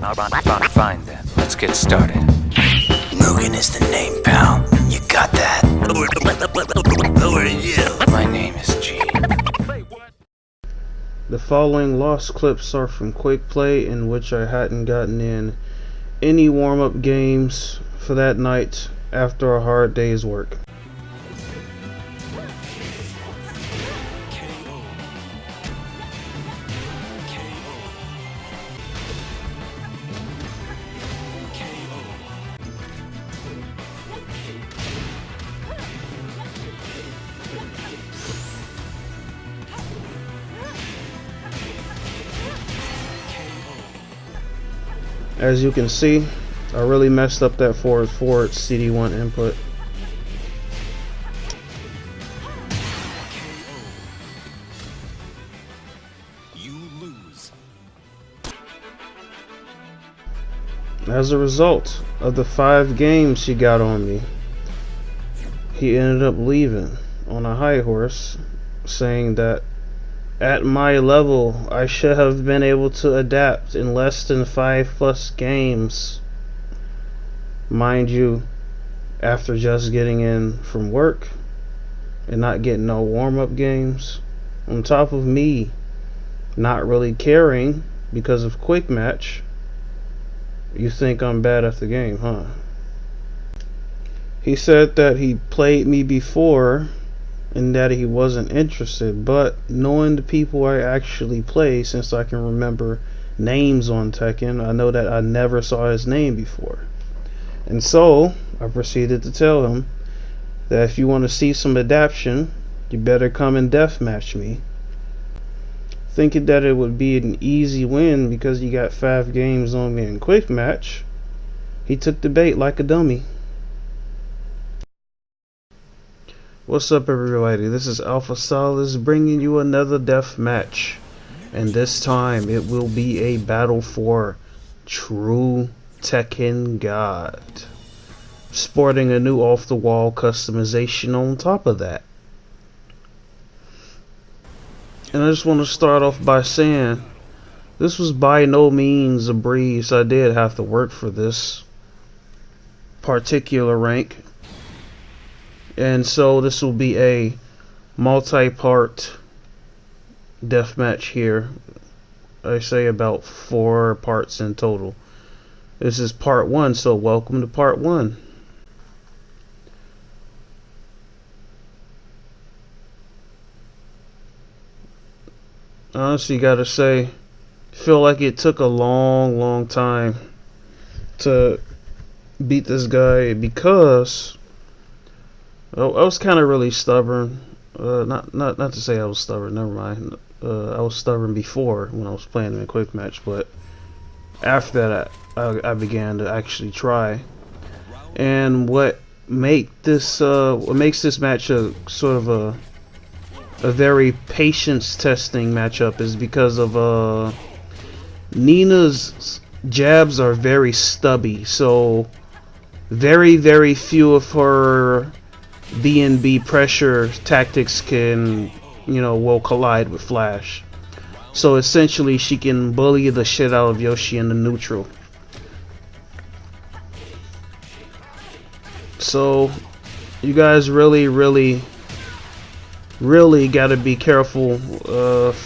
Fine then, let's get started. Mugen is the name, pal. You got that? Who are you? My name is G. The following lost clips are from quick play in which I hadn't gotten in any warm-up games for that night after a hard day's work. As you can see, I really messed up that forward CD1 input. You lose. As a result of the 5 games he got on me, he ended up leaving on a high horse, saying that at my level, I should have been able to adapt in less than 5+ games. Mind you, after just getting in from work and not getting no warm-up games, on top of me not really caring because of quick match, you think I'm bad at the game, huh? He said that he played me before and that he wasn't interested, but knowing the people I actually play, since I can remember names on Tekken, I know that I never saw his name before. And so I proceeded to tell him that if you want to see some adaptation, you better come and deathmatch me, thinking that it would be an easy win because you got 5 games on me in quick match. He took the bait like a dummy. What's up, everybody? This is Alpha-Solidus bringing you another death match, and this time it will be a battle for True Tekken God, sporting a new off-the-wall customization on top of that. And I just want to start off by saying this was by no means a breeze. I did have to work for this particular rank. And so this will be a multi-part deathmatch here. I say about 4 parts in total. This is part 1, so welcome to part 1. Honestly, gotta say, feel like it took a long time to beat this guy because I was kind of really stubborn. Not to say I was stubborn. Never mind. I was stubborn before when I was playing in a quick match, but after that, I began to actually try. And what makes this match a sort of a very patience testing matchup is because of Nina's jabs are very stubby. So very few of her B&B pressure tactics will collide with Flash. So essentially she can bully the shit out of Yoshi in the neutral. So you guys really gotta be careful of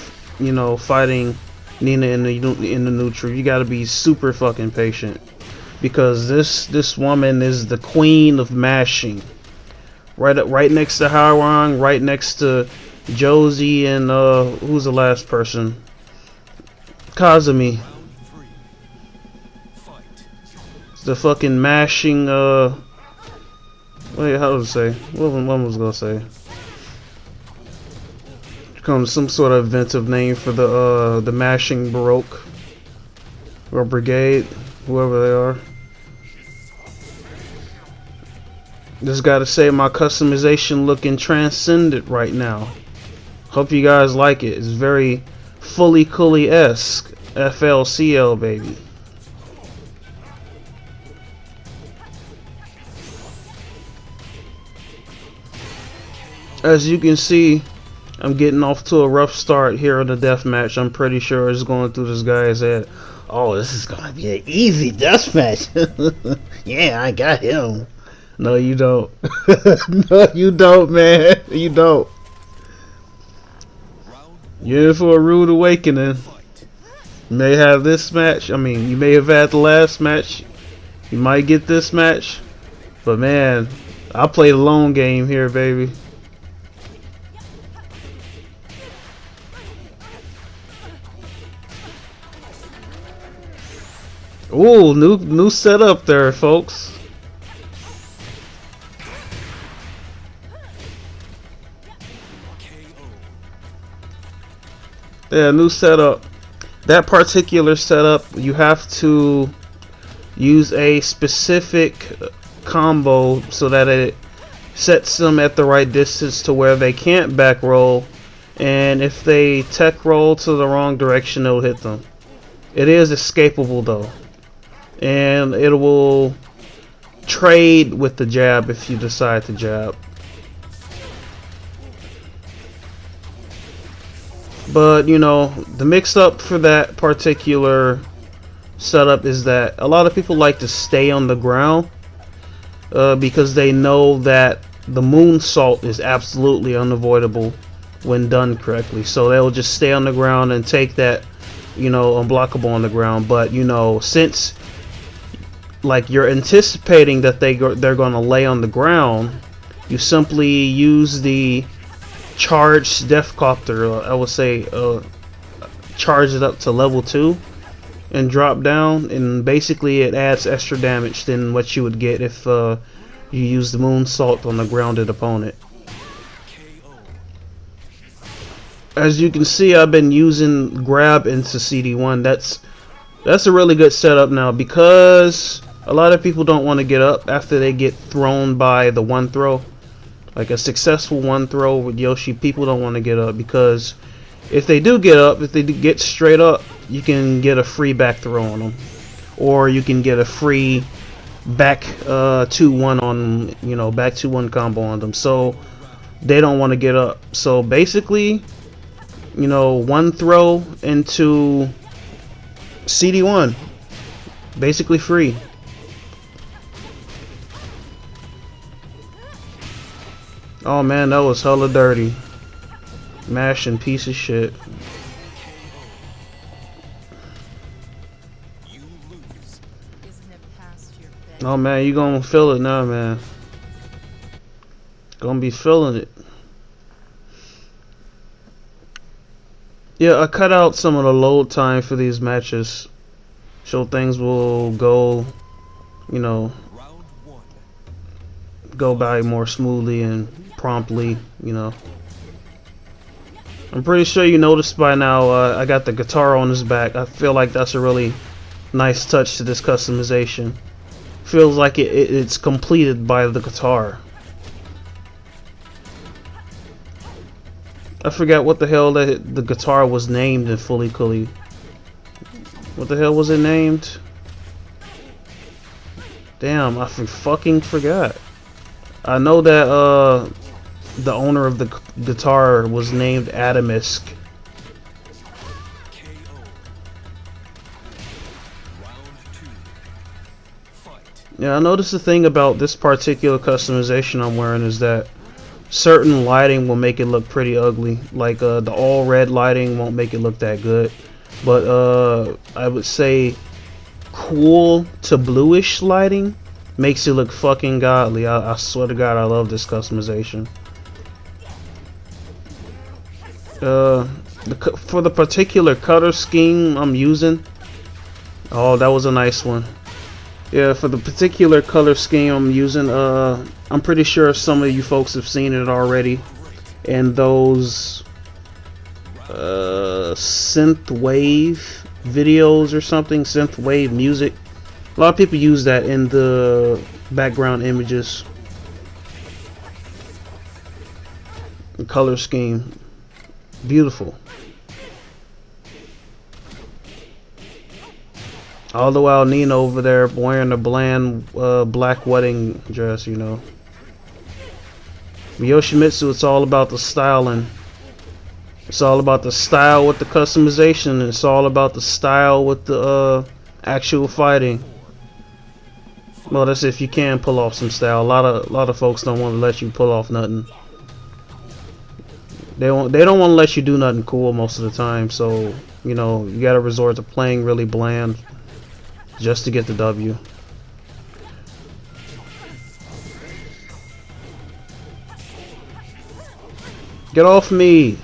fighting Nina in the neutral. You gotta be super fucking patient because this woman is the queen of mashing. Right next to Howang, right next to Josie, and who's the last person? Kazumi. It's the fucking mashing. Wait, how does it say? What was I gonna say? Comes some sort of inventive name for the mashing baroque or brigade, whoever they are. Just gotta say, my customization looking transcendent right now. Hope you guys like it. It's very fully Cooley-esque. FLCL, baby. As you can see, I'm getting off to a rough start here in the deathmatch. I'm pretty sure it's going through this guy's head. oh, this is gonna be an easy deathmatch. Yeah, I got him. No, you don't. No, you don't, man. You don't. You're in for a rude awakening. You may have this match. I mean, you may have had the last match. You might get this match. But man, I played a long game here, baby. Ooh, new setup there, folks. Yeah, new setup. That particular setup, you have to use a specific combo so that it sets them at the right distance to where they can't back roll, and if they tech roll to the wrong direction, it'll hit them. It is escapable though, and it will trade with the jab if you decide to jab. But you know, the mix up for that particular setup is that a lot of people like to stay on the ground because they know that the moonsault is absolutely unavoidable when done correctly. So they'll just stay on the ground and take that, you know, unblockable on the ground. But you know, since like you're anticipating that they're going to lay on the ground, you simply use the charged death copter. I would say charge it up to level 2 and drop down, and basically it adds extra damage than what you would get if you use the moonsault on a grounded opponent. As you can see, I've been using grab into CD1. That's a really good setup now, because a lot of people don't want to get up after they get thrown by the one throw. Like a successful one throw with Yoshi, people don't want to get up, because if they do get up, if they get straight up, you can get a free back throw on them, or you can get a free back 2-1 on, you know, back 2-1 combo on them. So they don't want to get up. So basically, you know, one throw into CD1, basically free. Oh man, that was hella dirty. Mashing piece of shit. Oh man, you gonna feel it now, man. Gonna be feeling it. Yeah, I cut out some of the load time for these matches, so things will go, you know, go by more smoothly and promptly, you know. I'm pretty sure you noticed by now I got the guitar on his back. I feel like that's a really nice touch to this customization. Feels like it's completed by the guitar. I forgot what the hell the guitar was named in Fully Cooley. What the hell was it named? Damn, I fucking forgot. I know that the owner of the guitar was named Adamisk. Yeah, I noticed the thing about this particular customization I'm wearing is that certain lighting will make it look pretty ugly. Like the all red lighting won't make it look that good. But I would say cool to bluish lighting makes it look fucking godly. I swear to God, I love this customization. For the particular color scheme I'm using, oh, that was a nice one. Yeah, for the particular color scheme I'm using, I'm pretty sure some of you folks have seen it already, and those synth wave videos or something, synth wave music. A lot of people use that in the background images. The color scheme, beautiful. All the while Nina over there wearing a bland black wedding dress, you know. Yoshimitsu, it's all about the styling. It's all about the style with the customization. It's all about the style with the actual fighting. Well, that's if you can pull off some style. A lot of folks don't want to let you pull off nothing. They don't want to let you do nothing cool most of the time. So you know you gotta resort to playing really bland just to get the W. Get off me!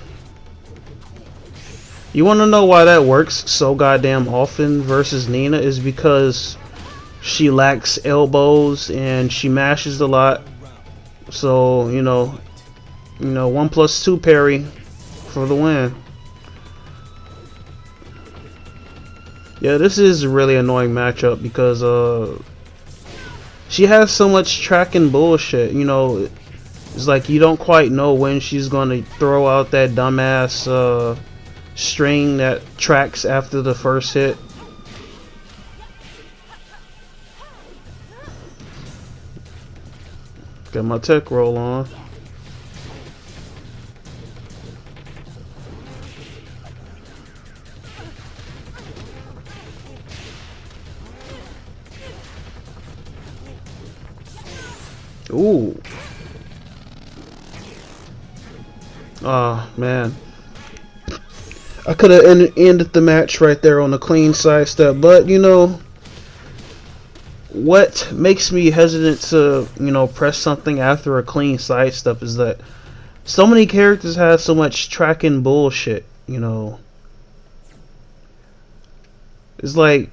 You want to know why that works so goddamn often versus Nina is because she lacks elbows and she mashes a lot. So, you know 1+2 parry for the win. Yeah, this is a really annoying matchup because she has so much tracking bullshit. You know, it's like you don't quite know when she's gonna throw out that dumbass string that tracks after the first hit. Got my tech roll on. Ooh. Oh man. I could have ended the match right there on a clean sidestep, but you know what makes me hesitant to press something after a clean sidestep is that so many characters have so much tracking bullshit. It's like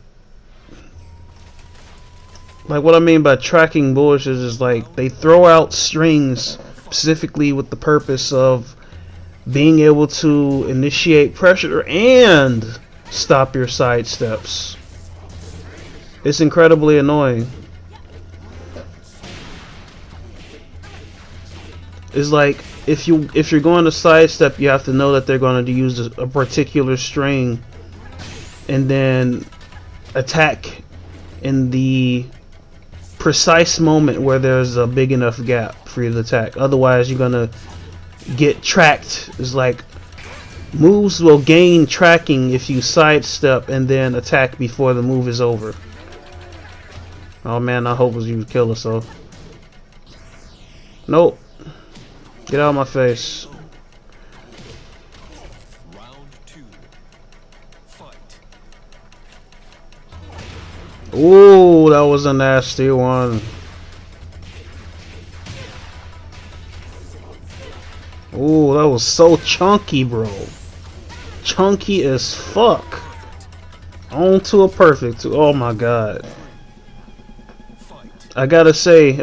what I mean by tracking bullshit is like they throw out strings specifically with the purpose of being able to initiate pressure and stop your side steps. It's incredibly annoying. It's like if you're going to sidestep, you have to know that they're going to use a particular string and then attack in the precise moment where there's a big enough gap for you to attack. Otherwise, you're gonna get tracked. It's like moves will gain tracking if you sidestep and then attack before the move is over. Oh man, I hope you would kill herself. Nope. Get out of my face. Round 2. Fight. Ooh, that was a nasty one. Ooh, that was so chunky, bro. Chunky as fuck. On to a perfect. Oh my god. I gotta say,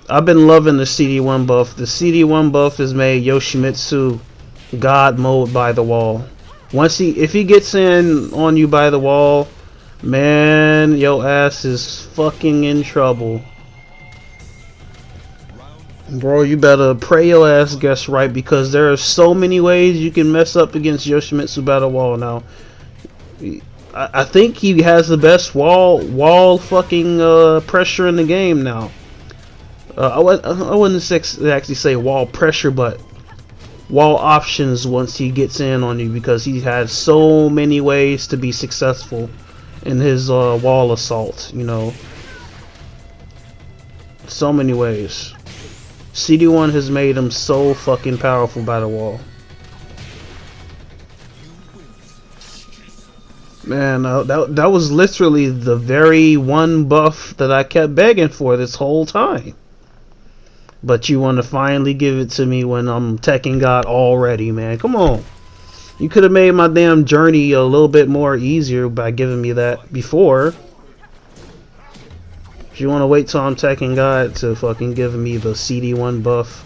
I've been loving the CD1 buff. The CD1 buff has made Yoshimitsu God mode by the wall. If he gets in on you by the wall, man, your ass is fucking in trouble. Bro, you better pray your ass gets right because there are so many ways you can mess up against Yoshimitsu by the wall now. I think he has the best wall fucking pressure in the game now. I wouldn't actually say wall pressure, but wall options once he gets in on you because he has so many ways to be successful in his wall assault. So many ways. CD1 has made him so fucking powerful by the wall. Man, that was literally the very one buff that I kept begging for this whole time. But you want to finally give it to me when I'm Tekken God already, man. Come on. You could have made my damn journey a little bit more easier by giving me that before. If you want to wait till I'm Tekken God to fucking give me the CD1 buff,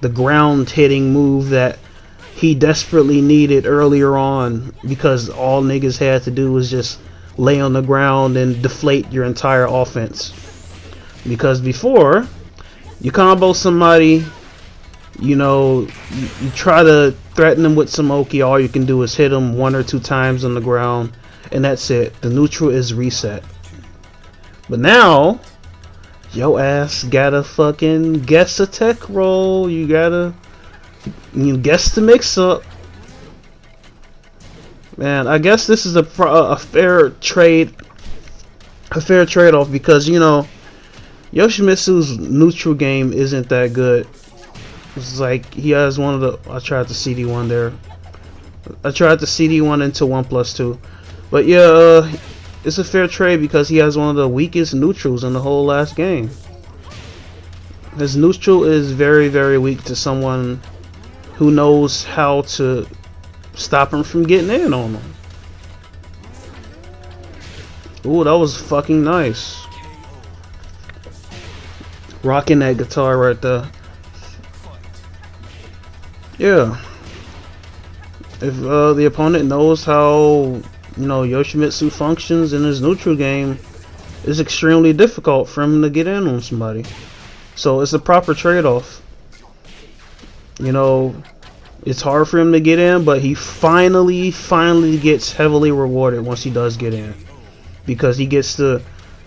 the ground hitting move that he desperately needed earlier on because all niggas had to do was just lay on the ground and deflate your entire offense. Because before, you combo somebody, you try to threaten them with some Oki, all you can do is hit them 1 or 2 times on the ground, and that's it. The neutral is reset. But now, yo ass gotta fucking guess a tech roll. You gotta You guess the mix-up. Man, I guess this is a fair trade, a fair trade-off, because you know Yoshimitsu's neutral game isn't that good. It's like he has one of the. I tried the CD1 there. I tried the CD1 into 1+2, but yeah, it's a fair trade because he has one of the weakest neutrals in the whole last game. His neutral is very, very weak to someone who knows how to stop him from getting in on him. Ooh, that was fucking nice. Rocking that guitar right there. Yeah. If the opponent knows how, you know, Yoshimitsu functions in his neutral game, it's extremely difficult for him to get in on somebody. So it's a proper trade-off. You know, it's hard for him to get in, but he finally gets heavily rewarded once he does get in, because he gets to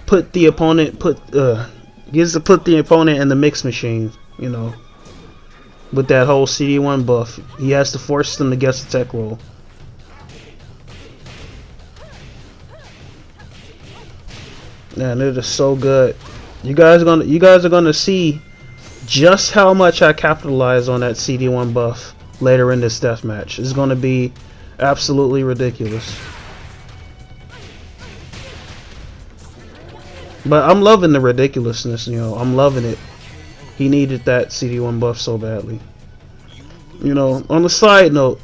put the opponent in the mix machine. You know, with that whole CD1 buff, he has to force them to guess the tech roll. Man, it is so good. You guys are gonna see just how much I capitalize on that CD1 buff later in this deathmatch. It's gonna be absolutely ridiculous. But I'm loving the ridiculousness, you know, I'm loving it. He needed that CD1 buff so badly. You know, on the side note,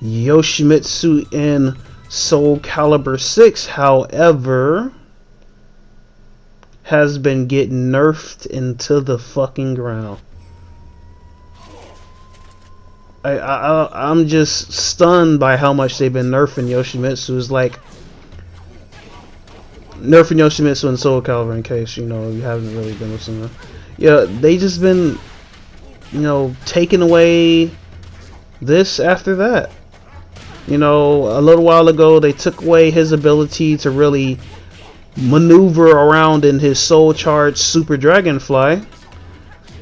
Yoshimitsu in Soul Calibur 6, however, has been getting nerfed into the fucking ground. I'm just stunned by how much they've been nerfing Yoshimitsu. It's like nerfing Yoshimitsu in Soul Calibur, in case you know you haven't really been listening. Yeah, they just been, you know, taking away this after that. You know, a little while ago they took away his ability to really maneuver around in his soul charged Super Dragonfly.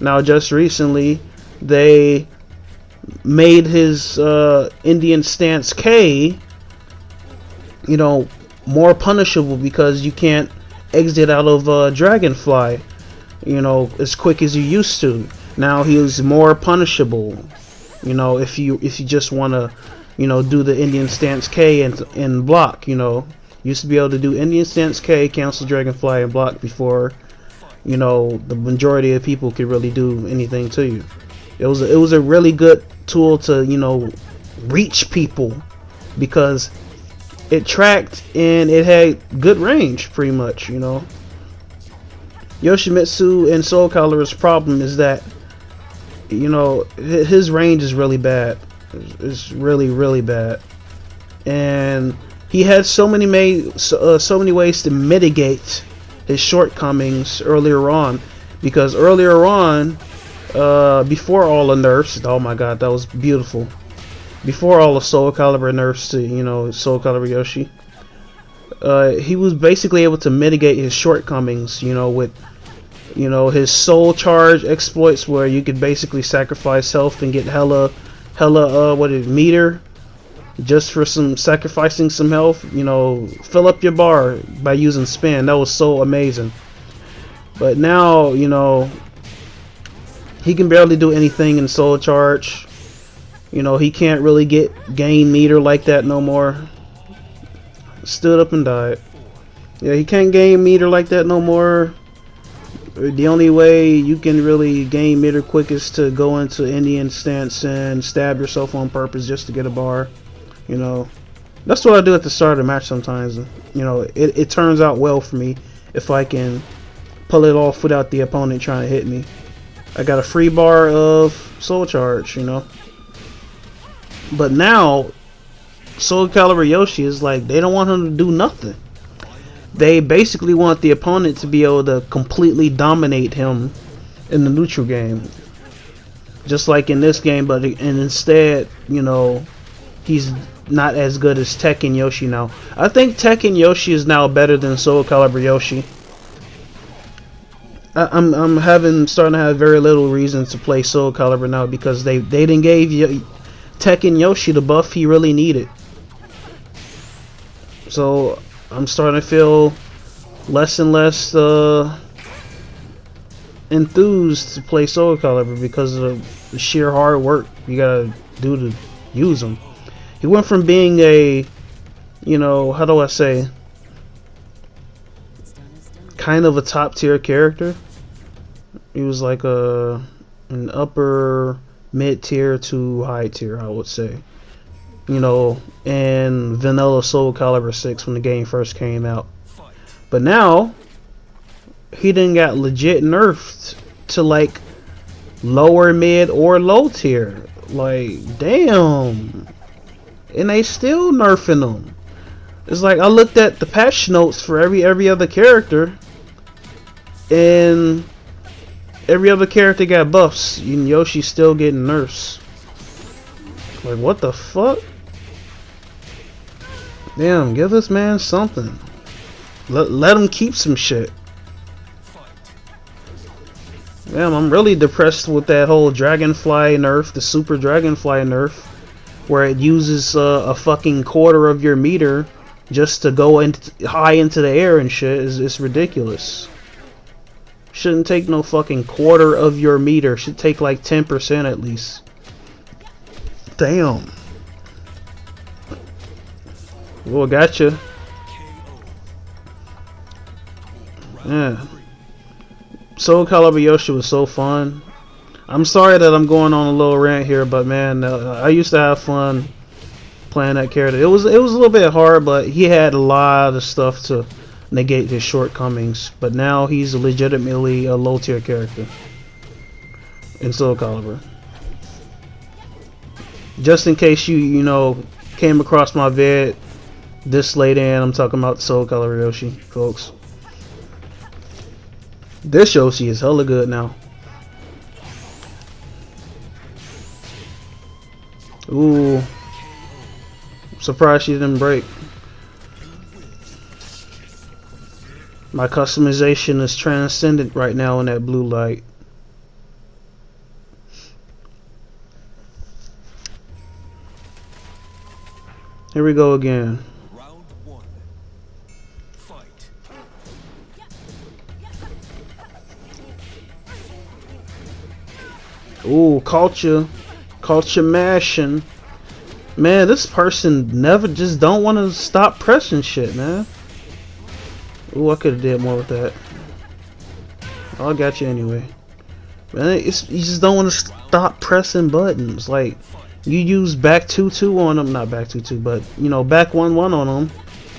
Now just recently they made his Indian Stance K, you know, more punishable, because you can't exit out of Dragonfly, you know, as quick as you used to. Now he's more punishable, you know, if you just want to, you know, do the Indian Stance K and block. You know, used to be able to do Indian Stance K, cancel Dragonfly, and block before, you know, the majority of people could really do anything to you. It was a really good tool to, you know, reach people, because it tracked and it had good range, pretty much. You know, Yoshimitsu and Soul Calibur's problem is that, you know, his range is really bad. It's really bad, and he had so many ways to mitigate his shortcomings earlier on, because earlier on, before all the nerfs, oh my god, that was beautiful. Before all the Soul Calibur nerfs to, you know, Soul Calibur Yoshi, he was basically able to mitigate his shortcomings, you know, with, you know, his soul charge exploits, where you could basically sacrifice health and get hella meter just for sacrificing some health. You know, fill up your bar by using spin. That was so amazing. But now, you know, he can barely do anything in soul charge. You know, he can't really gain meter like that no more. Stood up and died. Yeah, he can't gain meter like that no more. The only way you can really gain meter quick is to go into Indian Stance and stab yourself on purpose just to get a bar. You know, that's what I do at the start of the match sometimes. You know, it turns out well for me if I can pull it off without the opponent trying to hit me. I got a free bar of soul charge, you know. But now Soul Calibur Yoshi is like, they don't want him to do nothing. They basically want the opponent to be able to completely dominate him in the neutral game, just like in this game. But instead, you know, he's not as good as Tekken Yoshi now. I think Tekken Yoshi is now better than Soul Calibur Yoshi. I'm starting to have very little reason to play Soul Calibur now because they didn't give Tekken Yoshi the buff he really needed. So I'm starting to feel less and less enthused to play Soul Calibur because of the sheer hard work you gotta do to use him. He went from being a, you know, how do I say, kind of a top tier character. He was like an upper mid tier to high tier, I would say. You know, in vanilla Soul Calibur 6 when the game first came out. But now he done got legit nerfed to like lower mid or low tier. Like, damn. And they still nerfing them. It's like I looked at the patch notes for every other character, and every other character got buffs, and Yoshi's still getting nerfs. Like, what the fuck? Damn, give this man something. Let him keep some shit. Damn, I'm really depressed with that whole Dragonfly nerf, the Super Dragonfly nerf, where it uses a fucking quarter of your meter just to go high into the air and shit. It's ridiculous. Shouldn't take no fucking quarter of your meter. Should take like 10% at least. Damn. Well, gotcha. Yeah. Soul Calibur Yoshi was so fun. I'm sorry that I'm going on a little rant here, but man, I used to have fun playing that character. It was a little bit hard, but he had a lot of stuff to negate his shortcomings. But now he's legitimately a low tier character in Soul Calibur. Just in case you know came across my vid this late in, I'm talking about Soul Calibur Yoshi, folks. This Yoshi is hella good now. Ooh. Surprised she didn't break. My customization is transcendent right now in that blue light. Here we go again. Round one. Fight. Ooh, culture mashing. Man, this person never just don't want to stop pressing shit, man. Ooh, I could have did more with that. Oh, I got you anyway. Man, you just don't want to stop pressing buttons. Like, you use back 2-2 on him, not back 2-2, but you know, back 1-1 on him.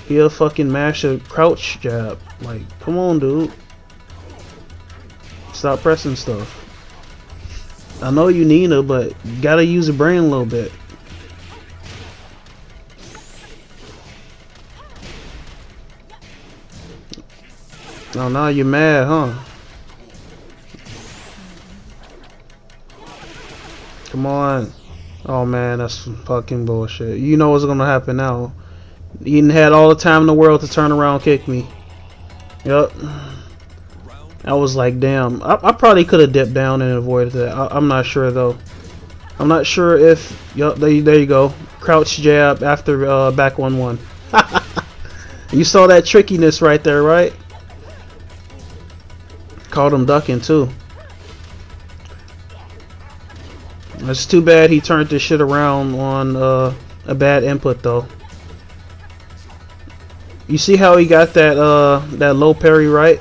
He'll fucking mash a crouch jab. Like, come on, dude. Stop pressing stuff. I know you Nina, but you gotta use your brain a little bit. Oh, now you're mad, huh? Come on. Oh man, that's fucking bullshit. You know what's gonna happen now. You had all the time in the world to turn around and kick me. Yup. I was like, damn. I probably could have dipped down and avoided that. I'm not sure though. I'm not sure if. Yup, there you go. Crouch jab after back 1-1. You saw that trickiness right there, right? Caught him ducking too. It's too bad he turned this shit around on a bad input though. You see how he got that low parry right?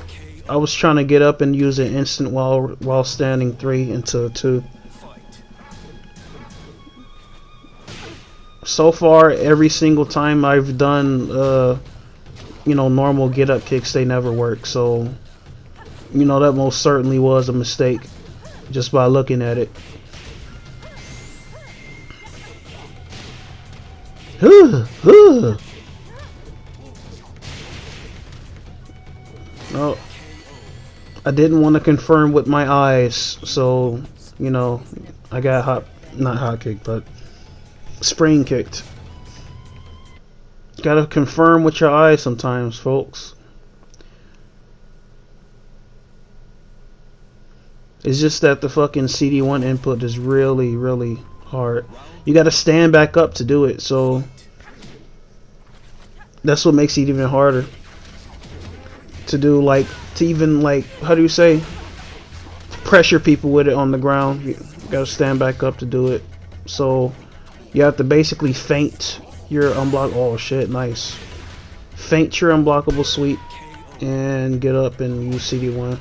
I was trying to get up and use an instant while standing 3 into 2. So far, every single time I've done you know, normal get up kicks, they never work. So you know, that most certainly was a mistake just by looking at it. Oh, I didn't want to confirm with my eyes, so you know, I got not hot kicked, but spring kicked. Gotta confirm with your eyes sometimes, folks. It's just that the fucking CD1 input is really, really hard. You gotta stand back up to do it, so that's what makes it even harder to do, like, to even, like, how do you say, pressure people with it on the ground. You gotta stand back up to do it, so you have to basically feint your unblock. Oh shit, nice. Feint your unblockable sweep and get up and use CD1.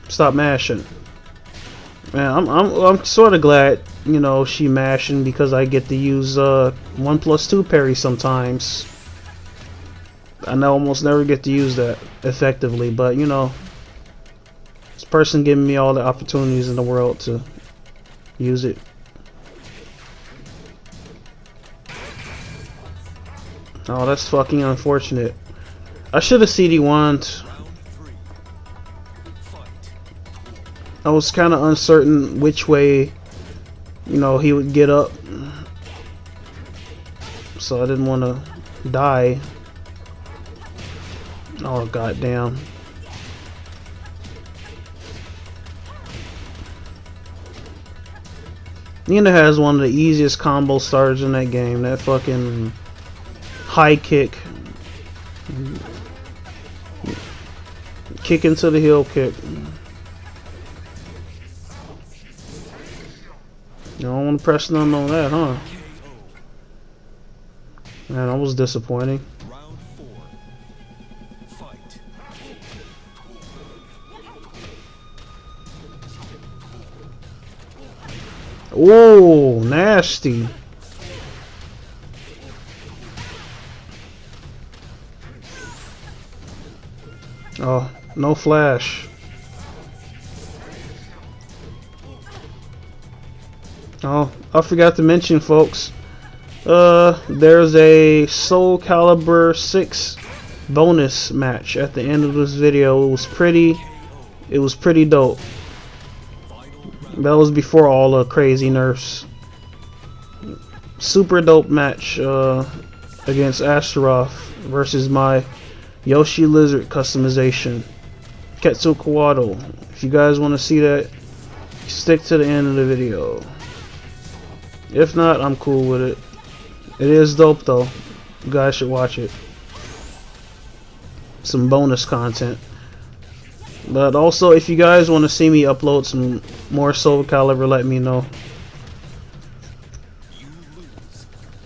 Stop mashing. Man, I'm sort of glad, you know, she mashing, because I get to use 1+2 parry sometimes. I almost never get to use that effectively, but you know, this person giving me all the opportunities in the world to use it. Oh, that's fucking unfortunate. I should have CD1'd. I was kind of uncertain which way, you know, he would get up, so I didn't want to die. Oh goddamn! Nina has one of the easiest combo starters in that game. That fucking high kick, kick into the heel kick. You don't want to press nothing on that, huh? Man, that was disappointing. Whoa, nasty. Oh, no flash. Oh, I forgot to mention, folks. There's a Soul Calibur 6 bonus match at the end of this video. It was pretty dope. That was before all the crazy nerfs. Super dope match against Astaroth versus my Yoshi Lizard customization, Ketsu Kawato. If you guys want to see that, stick to the end of the video. If not, I'm cool with it. It is dope though. You guys should watch it. Some bonus content. But also, if you guys want to see me upload some more Soul Calibur, let me know.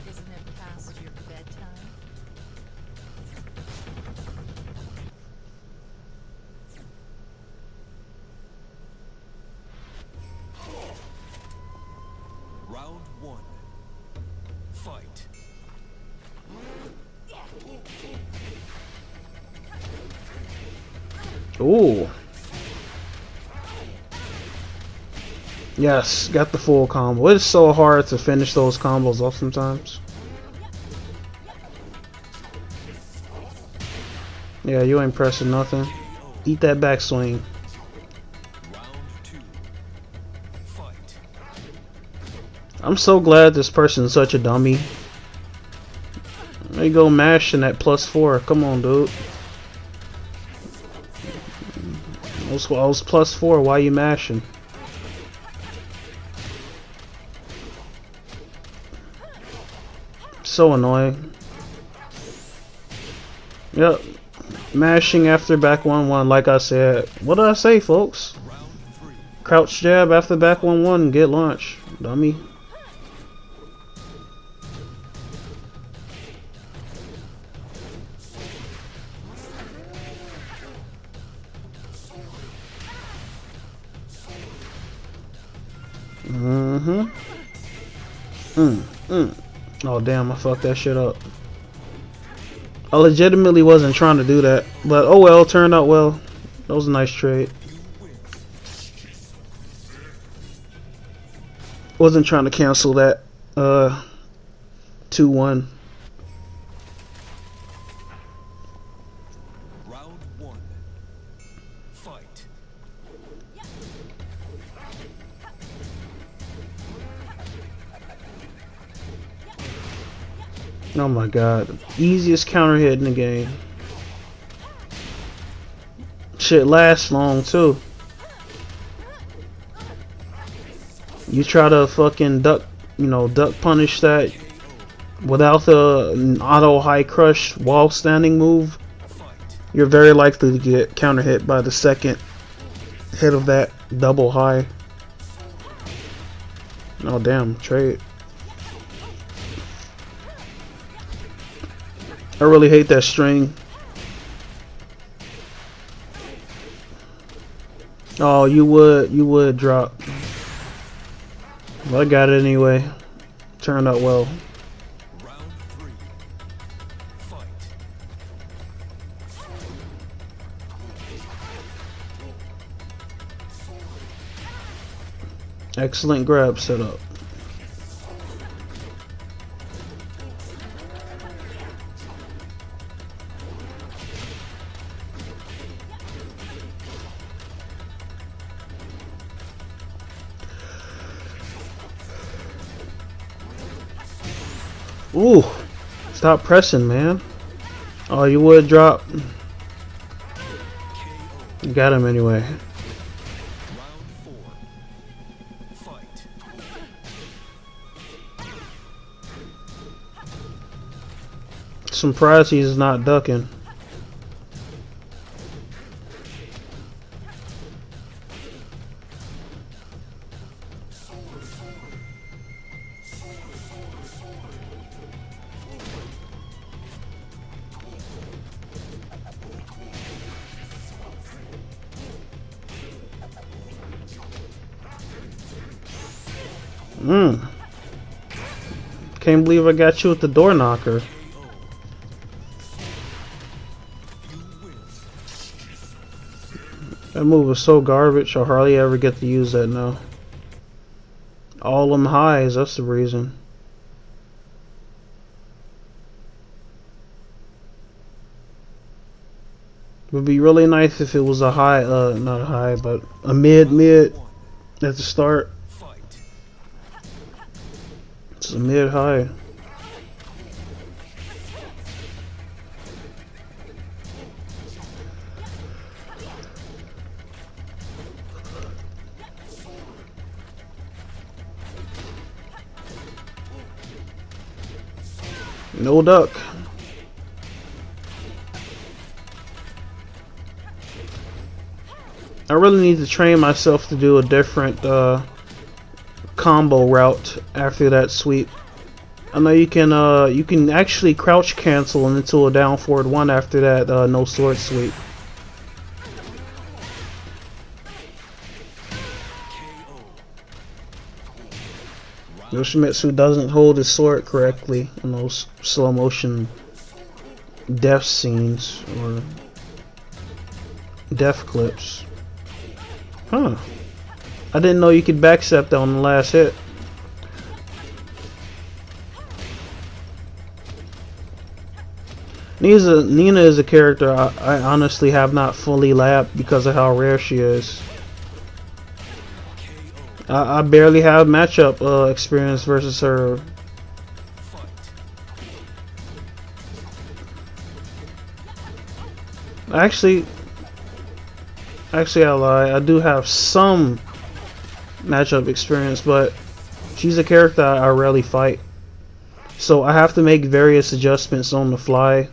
Isn't it past your bedtime? Round one. Fight. Ooh. Yes, got the full combo. It's so hard to finish those combos off sometimes. Yeah, you ain't pressing nothing. Eat that backswing. Round two. Fight. I'm so glad this person's such a dummy. There you go, mashing that +4. Come on, dude. I was +4. Why you mashing? So annoying. Yep. Mashing after back 1-1, like I said. What did I say, folks? Round three. Crouch jab after back 1-1 and get launch. Dummy. Oh damn, I fucked that shit up. I legitimately wasn't trying to do that, but oh well, turned out well. That was a nice trade. Wasn't trying to cancel that 2-1. Round one. Fight. Oh my god. Easiest counter hit in the game. Shit lasts long too. You try to fucking duck, duck punish that without the auto high crush wall standing move, you're very likely to get counter hit by the second hit of that double high. Oh damn, trade. I really hate that string. Oh, you would drop. Well, I got it anyway. Turned out well. Round 3. Fight. Excellent grab setup. Ooh, stop pressing, man. Oh, you would drop. You got him anyway. Round 4. Fight. Surprised he's not ducking. Can't believe I got you with the door knocker. That move was so garbage, I'll hardly ever get to use that now. All them highs, that's the reason. It would be really nice if it was a high, not a high, but a mid at the start. Fight. It's a mid high. No duck. I really need to train myself to do a different combo route after that sweep. I know you can actually crouch cancel into a down forward 1 after that no sword sweep. Yoshimitsu doesn't hold his sword correctly in those slow motion death scenes or death clips. Huh. I didn't know you could backstep that on the last hit. Nina is a character I honestly have not fully labbed because of how rare she is. I barely have matchup experience versus her. Actually I lie. I do have some matchup experience, but she's a character I rarely fight. So I have to make various adjustments on the fly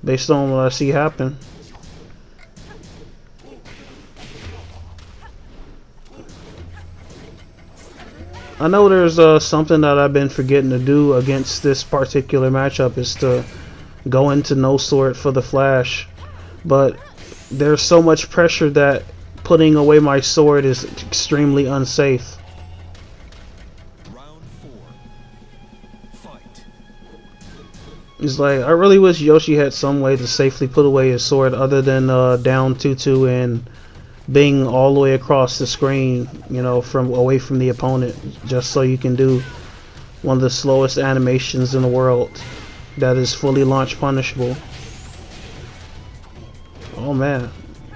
based on what I see happen. I know there's something that I've been forgetting to do against this particular matchup is to go into no sword for the flash, but there's so much pressure that putting away my sword is extremely unsafe. Round 4. Fight. It's like, I really wish Yoshi had some way to safely put away his sword other than down 2-2 and being all the way across the screen, from away from the opponent, just so you can do one of the slowest animations in the world that is fully launch punishable. Oh man.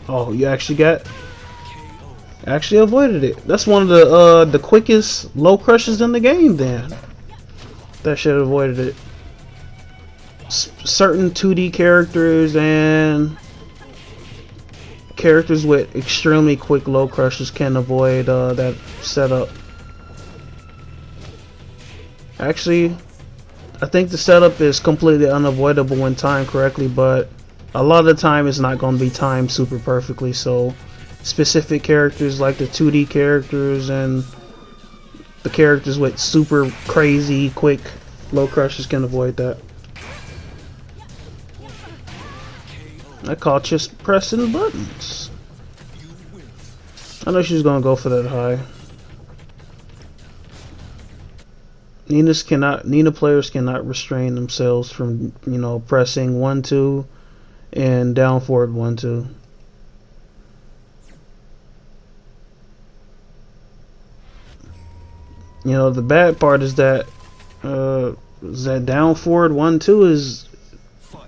Oh, you actually avoided it. That's one of the quickest low crushes in the game then. That should have avoided it. certain 2D characters and characters with extremely quick low crushes can avoid that setup. Actually, I think the setup is completely unavoidable when timed correctly, but a lot of the time it's not going to be timed super perfectly, so specific characters like the 2D characters and the characters with super crazy quick low crushes can avoid that. I caught just pressing buttons. I know she's gonna go for that high. Nina players cannot restrain themselves from, you know, pressing 1-2 and down forward 1-2. You know, the bad part is that down forward 1-2 is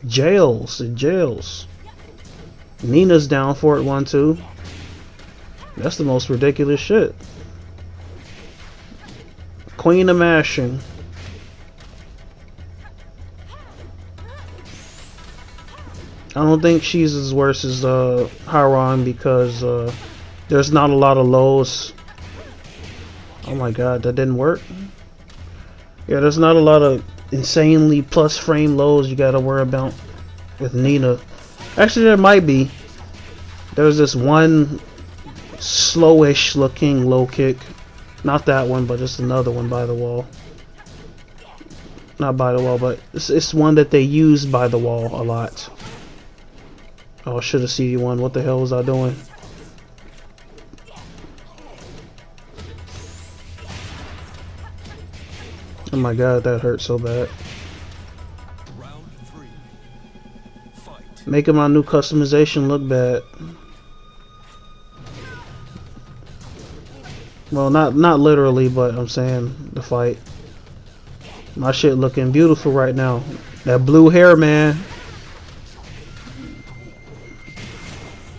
jails. It jails. Nina's down forward 1-2. That's the most ridiculous shit. Queen of mashing. I don't think she's as worse as Haran because there's not a lot of lows. Oh my god, that didn't work. Yeah, there's not a lot of insanely plus frame lows you gotta worry about with Nina. Actually, there might be. There's this one slowish looking low kick. Not that one, but just another one by the wall. Not by the wall, but it's one that they use by the wall a lot. Oh, I should have CD1. What the hell was I doing? Oh my god, that hurt so bad. Round 3. Fight. Making my new customization look bad. Well, not literally, but I'm saying the fight. My shit looking beautiful right now. That blue hair, man.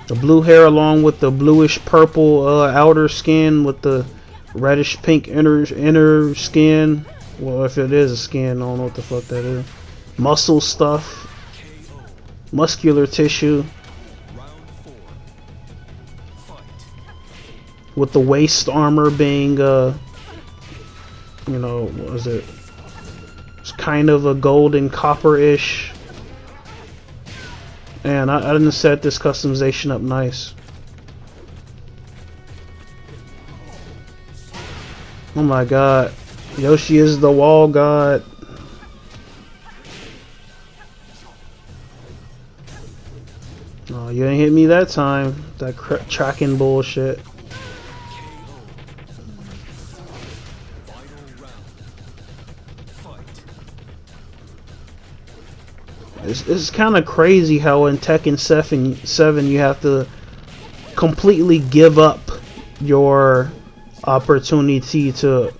The blue hair along with the bluish purple outer skin with the reddish pink inner skin. Well, if it is a skin, I don't know what the fuck that is. Muscle stuff. Muscular tissue. Round 4. Fight. With the waist armor being, you know, what is it? It's kind of a golden copper-ish. And I didn't set this customization up nice. Oh my god. Yoshi is the wall god. Oh, you ain't hit me that time. That tracking bullshit. It's kind of crazy how in Tekken 7 you have to completely give up your opportunity to,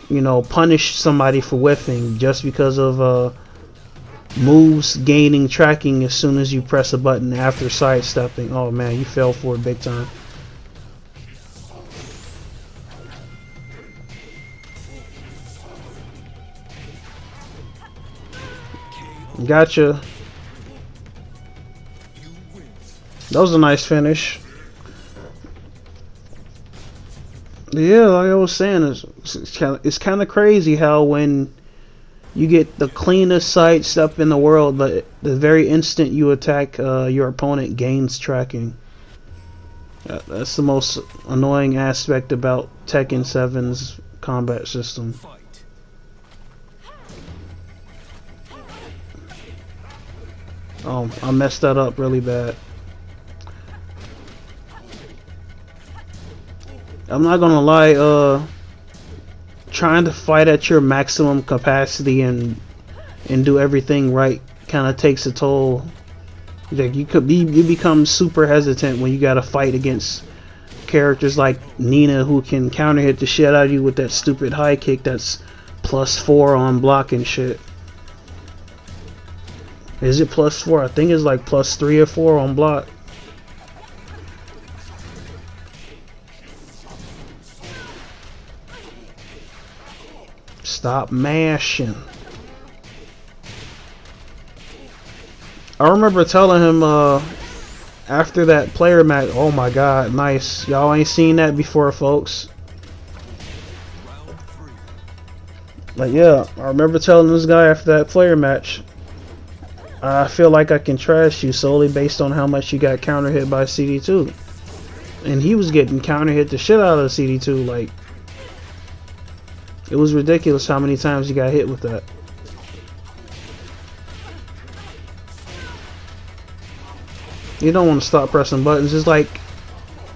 you know, punish somebody for whiffing just because of moves gaining tracking as soon as you press a button after sidestepping. Oh man, you fell for it big time. Gotcha. That was a nice finish. Yeah, like I was saying, it's kind of crazy how when you get the cleanest sidestep in the world, but the very instant you attack, your opponent gains tracking. That's the most annoying aspect about Tekken 7's combat system. Oh, I messed that up really bad. I'm not gonna lie, trying to fight at your maximum capacity and do everything right kind of takes a toll. Like you become super hesitant when you gotta fight against characters like Nina who can counter hit the shit out of you with that stupid high kick that's +4 on block and shit. Is it +4? I think it's like +3 or 4 on block. Stop mashing. I remember telling him after that player match, oh my god, nice. Y'all ain't seen that before, folks. Like, yeah, I remember telling this guy after that player match, I feel like I can trash you solely based on how much you got counter hit by CD2. And he was getting counter hit the shit out of CD2. Like, it was ridiculous how many times he got hit with that. You don't want to stop pressing buttons. It's like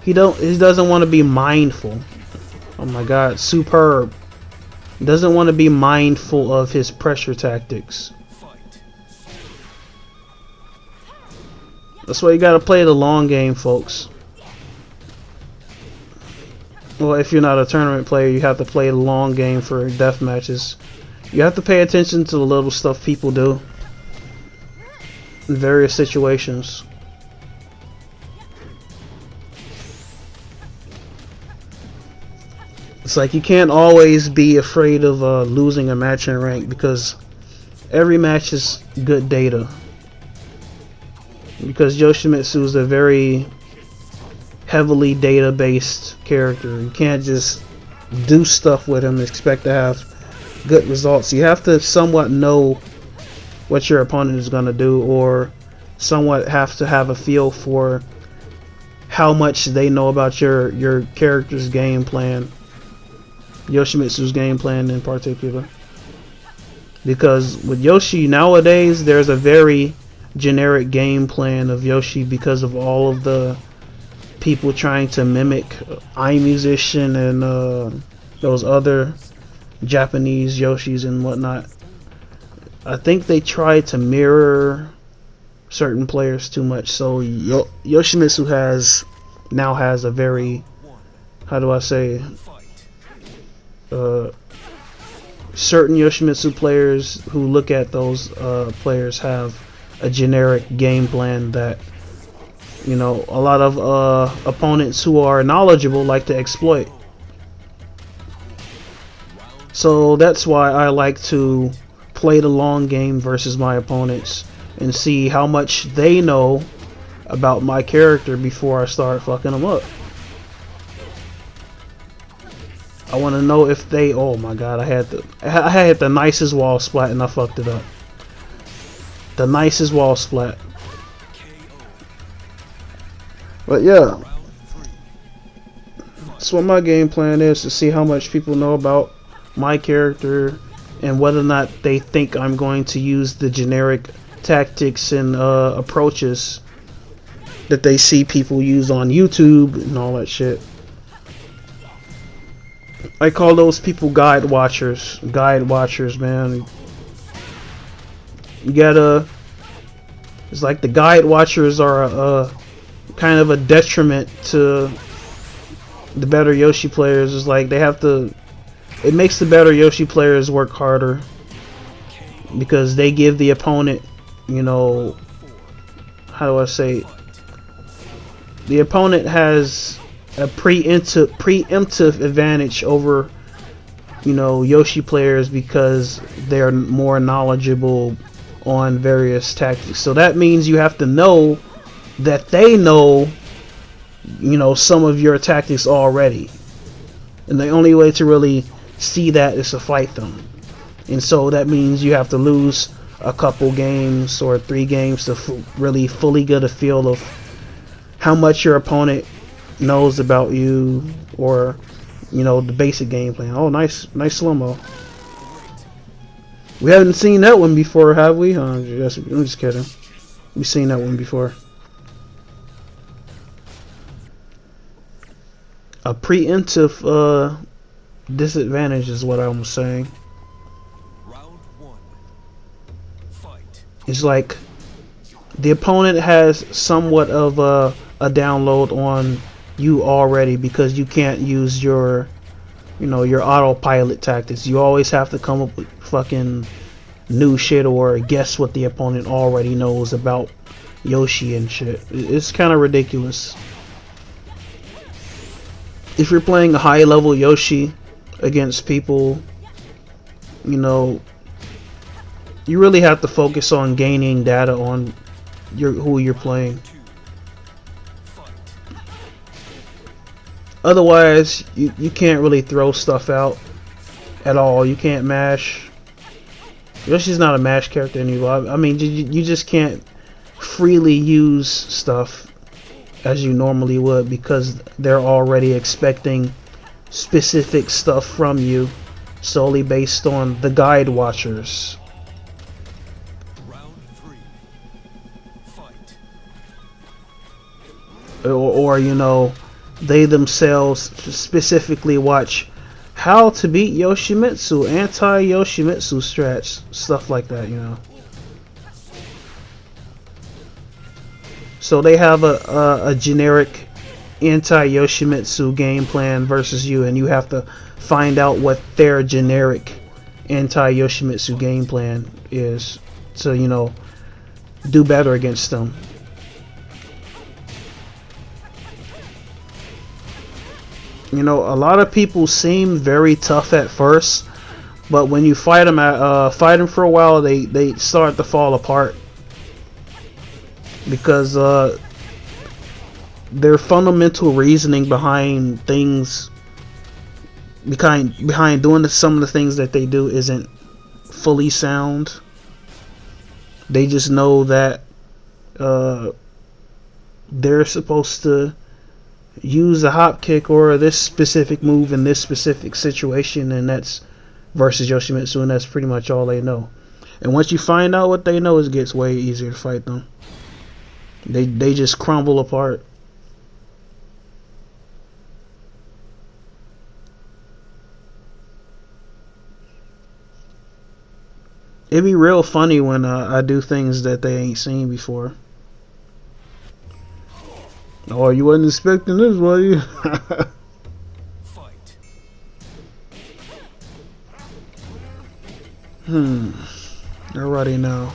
he doesn't want to be mindful. Oh my god, superb. He doesn't want to be mindful of his pressure tactics. That's why you gotta play the long game, folks. Well, if you're not a tournament player, you have to play the long game for death matches. You have to pay attention to the little stuff people do in various situations. It's like you can't always be afraid of losing a match in rank, because every match is good data. Because Yoshimitsu is a very heavily data-based character. You can't just do stuff with him and expect to have good results. You have to somewhat know what your opponent is going to do, or somewhat have to have a feel for how much they know about your character's game plan. Yoshimitsu's game plan in particular. Because with Yoshi nowadays, there's a very generic game plan of Yoshi because of all of the people trying to mimic iMusician and those other Japanese Yoshis and whatnot. I think they try to mirror certain players too much. So Yoshimitsu now has a very, how do I say, certain Yoshimitsu players who look at those players have a generic game plan that, you know, a lot of opponents who are knowledgeable like to exploit. So that's why I like to play the long game versus my opponents and see how much they know about my character before I start fucking them up. I want to know if they, oh my god, I had the nicest wall splat and I fucked it up. The nicest wall splat. But yeah, that's what my game plan is, to see how much people know about my character and whether or not they think I'm going to use the generic tactics and approaches that they see people use on YouTube and all that shit. I call those people guide watchers. Guide watchers, man. You gotta... It's like the guide watchers are a kind of a detriment to the better Yoshi players. It's like they have to... It makes the better Yoshi players work harder, because they give the opponent, you know... How do I say... The opponent has a preemptive advantage over, you know, Yoshi players, because they're more knowledgeable on various tactics. So that means you have to know that they know, you know, some of your tactics already, and the only way to really see that is to fight them. And so that means you have to lose a couple games or 3 games to really fully get a feel of how much your opponent knows about you, or, you know, the basic game plan. Oh, nice slow-mo. We haven't seen that one before, have we? I'm just kidding. We've seen that one before. A preemptive disadvantage is what I'm saying. Round 1. Fight. It's like the opponent has somewhat of a download on you already, because you can't use your, you know, your autopilot tactics. You always have to come up with fucking new shit or guess what the opponent already knows about Yoshi and shit. It's kind of ridiculous. If you're playing a high level Yoshi against people, you know, you really have to focus on gaining data on who you're playing. Two. Fight. Otherwise, you can't really throw stuff out at all. You can't mash. Yoshi's not a mash character anymore. I mean, you just can't freely use stuff as you normally would because they're already expecting specific stuff from you solely based on the guide watchers. Round 3. Fight. Or you know, they themselves specifically watch how to beat Yoshimitsu, anti-Yoshimitsu strats, stuff like that, you know. So they have a generic anti-Yoshimitsu game plan versus you, and you have to find out what their generic anti-Yoshimitsu game plan is to, you know, do better against them. You know, a lot of people seem very tough at first, but when you fight them for a while, they start to fall apart because their fundamental reasoning behind things, behind doing some of the things that they do, isn't fully sound. They just know that they're supposed to use a hop kick or this specific move in this specific situation, and that's versus Yoshimitsu, and that's pretty much all they know. And once you find out what they know, it gets way easier to fight them. They just crumble apart. It'd be real funny when I do things that they ain't seen before. Oh, you wasn't expecting this, were you? Fight. Alrighty now.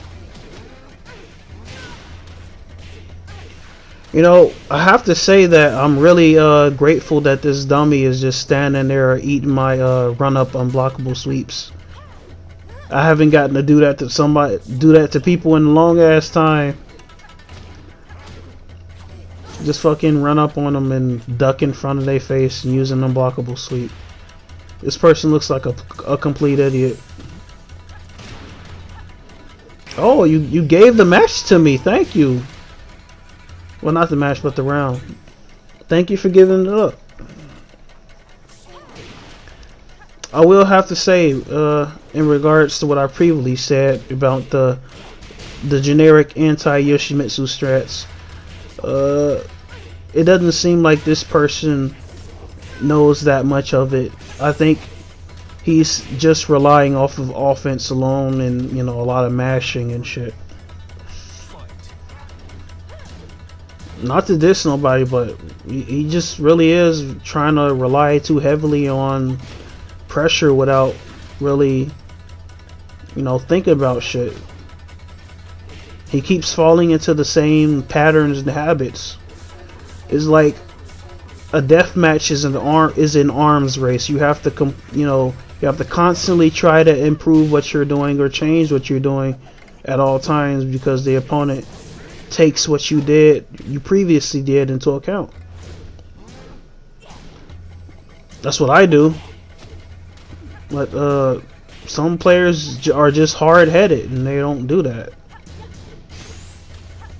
You know, I have to say that I'm really grateful that this dummy is just standing there eating my run-up unblockable sweeps. I haven't gotten to do that to people in a long ass time. Just fucking run up on them and duck in front of their face and use an unblockable sweep. This person looks like a complete idiot. Oh, you gave the match to me. Thank you. Well, not the match, but the round. Thank you for giving it up. I will have to say, in regards to what I previously said about the generic anti-Yoshimitsu strats, it doesn't seem like this person knows that much of it. I think he's just relying off of offense alone and, you know, a lot of mashing and shit. Not to diss nobody, but he just really is trying to rely too heavily on pressure without really, you know, thinking about shit. He keeps falling into the same patterns and habits. It's like a deathmatch is an arms race. You have to you have to constantly try to improve what you're doing or change what you're doing at all times because the opponent takes what you previously did into account. That's what I do. But some players are just hard-headed and they don't do that.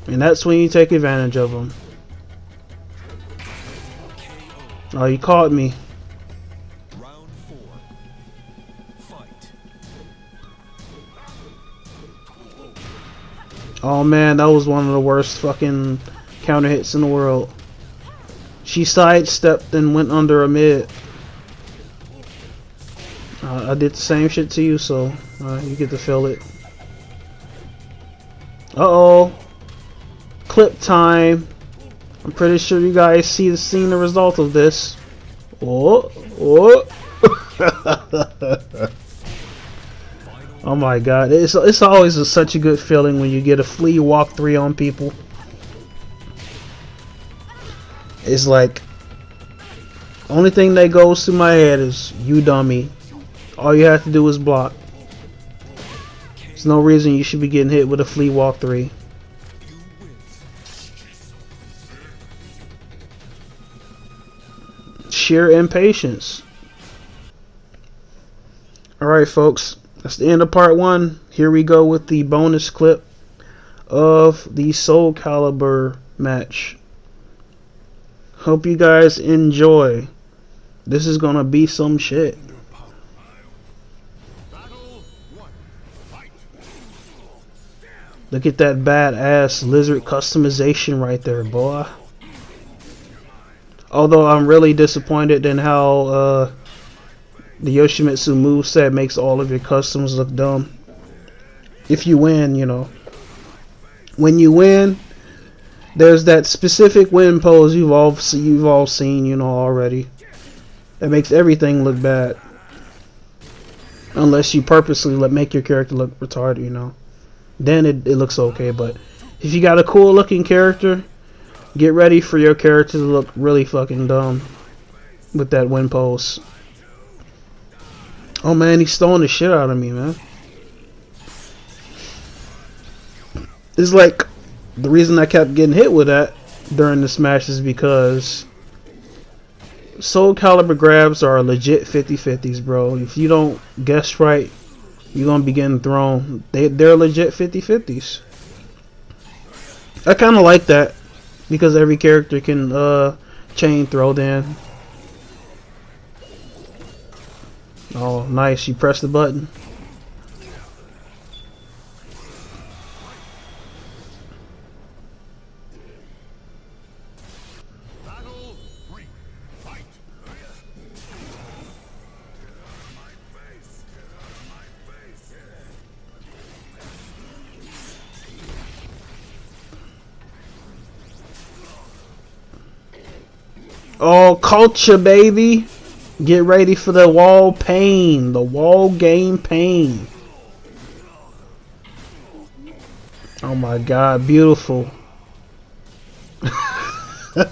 And that's when you take advantage of them. Oh, you caught me. Round 4. Fight. Oh man, that was one of the worst fucking counter hits in the world. She sidestepped and went under a mid. I did the same shit to you, so you get to feel it. Uh-oh. Clip time. I'm pretty sure you guys seen the result of this. Oh. Oh my god. It's always such a good feeling when you get a flea walk 3 on people. It's like, only thing that goes through my head is, you dummy. All you have to do is block. There's no reason you should be getting hit with a flea walk 3. You win. sheer impatience. Alright, folks. That's the end of part 1. Here we go with the bonus clip of the Soul Calibur match. Hope you guys enjoy. This is gonna be some shit. Look at that badass lizard customization right there, boy. Although I'm really disappointed in how the Yoshimitsu moveset makes all of your customs look dumb. If you win, you know. When you win, there's that specific win pose you've all seen, you know, already. That makes everything look bad. Unless you purposely make your character look retarded, you know. Then it looks okay, but if you got a cool looking character, get ready for your character to look really fucking dumb with that win pose. Oh man, he's throwing the shit out of me, man. It's like the reason I kept getting hit with that during this match is because Soul Calibur grabs are legit 50-50s, bro. If you don't guess right, you're gonna be getting thrown. They're legit 50-50s. I kind of like that because every character can chain throw then. Oh, nice. You press the button. Oh, culture, baby. Get ready for the wall pain. The wall game pain. Oh my god, beautiful. I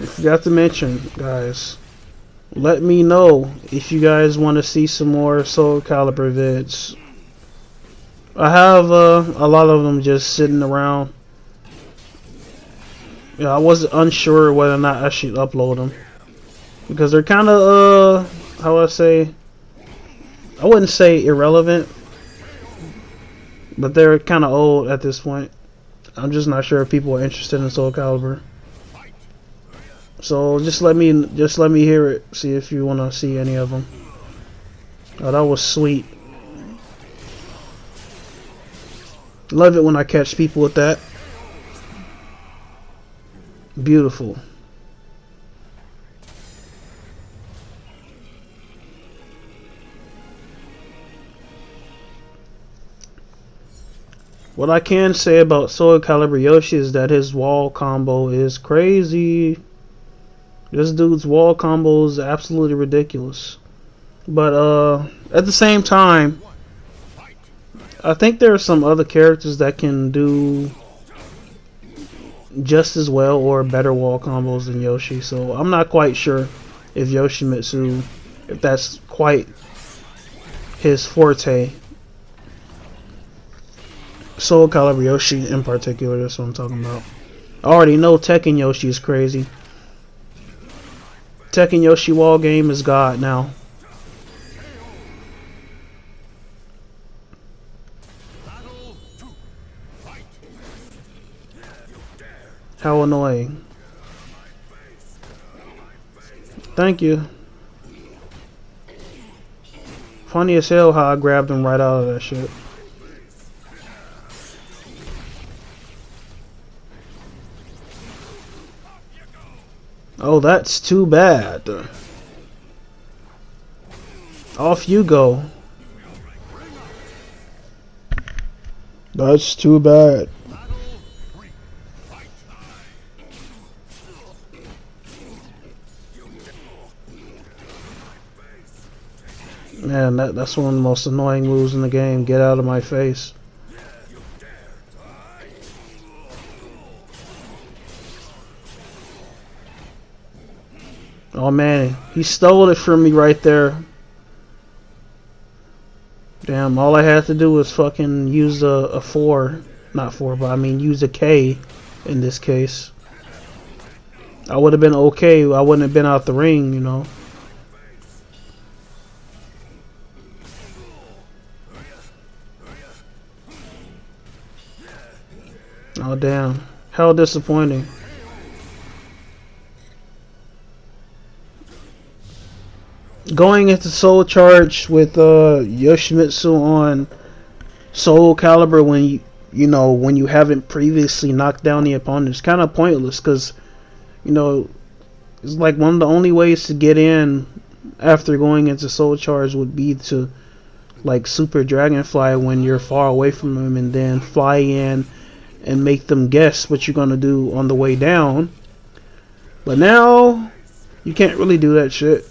forgot to mention, guys. Let me know if you guys want to see some more Soul Calibur vids. I have a lot of them just sitting around. Yeah, I was unsure whether or not I should upload them because they're kind of how I say, I wouldn't say irrelevant, but they're kind of old at this point. I'm just not sure if people are interested in Soul Calibur. So just let me hear it. See if you want to see any of them. Oh, that was sweet. Love it when I catch people with that. Beautiful. What I can say about Soul Calibur Yoshi is that his wall combo is crazy. This dude's wall combo is absolutely ridiculous. But at the same time, I think there are some other characters that can do just as well or better wall combos than Yoshi. So I'm not quite sure if Yoshimitsu, if that's quite his forte. Soul Calibur Yoshi in particular, that's what I'm talking about. I already know Tekken Yoshi is crazy. Tekken Yoshi wall game is God now. How annoying. Thank you. Funny as hell how I grabbed him right out of that shit. Oh, that's too bad. Off you go. That's too bad. Man, that's one of the most annoying moves in the game. Get out of my face. Oh man, he stole it from me right there. Damn, all I had to do was fucking use a 4. Not 4, but I mean use a K in this case. I would have been okay. I wouldn't have been out the ring, you know. Oh damn. How disappointing. Going into Soul Charge with Yoshimitsu on Soul Calibur when when you haven't previously knocked down the opponent is kind of pointless, because it's like one of the only ways to get in after going into Soul Charge would be to like Super Dragonfly when you're far away from them, and then fly in and make them guess what you're gonna do on the way down. But now you can't really do that shit.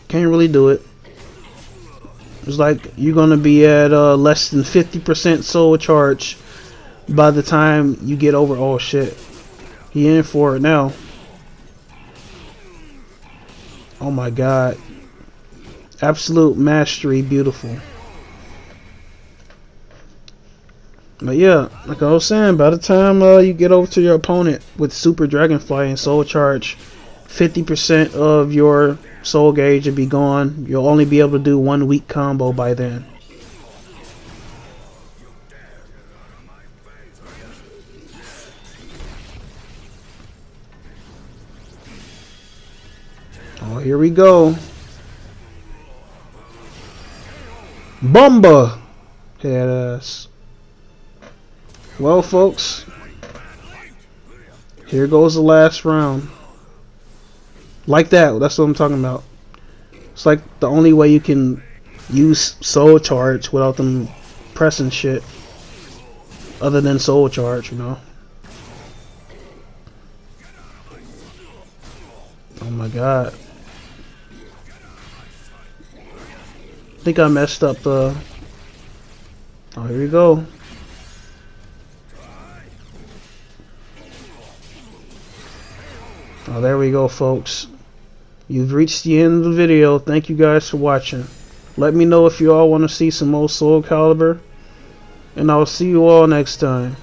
Can't really do it. It's like you're gonna be at less than 50% soul charge by the time you get over. Oh shit, he in for it now. Oh my god, absolute mastery, beautiful. But yeah, like I was saying, by the time you get over to your opponent with Super Dragonfly and Soul Charge, 50% of your soul gauge will be gone. You'll only be able to do one weak combo by then. Oh, here we go. Bomba! Head ass. Well, folks, here goes the last round. Like that, that's what I'm talking about. It's like the only way you can use Soul Charge without them pressing shit. Other than Soul Charge, you know. Oh my god. I think I messed up the... Oh, here we go. Oh, there we go, folks. You've reached the end of the video. Thank you guys for watching. Let me know if you all want to see some more Soul Calibur, and I'll see you all next time.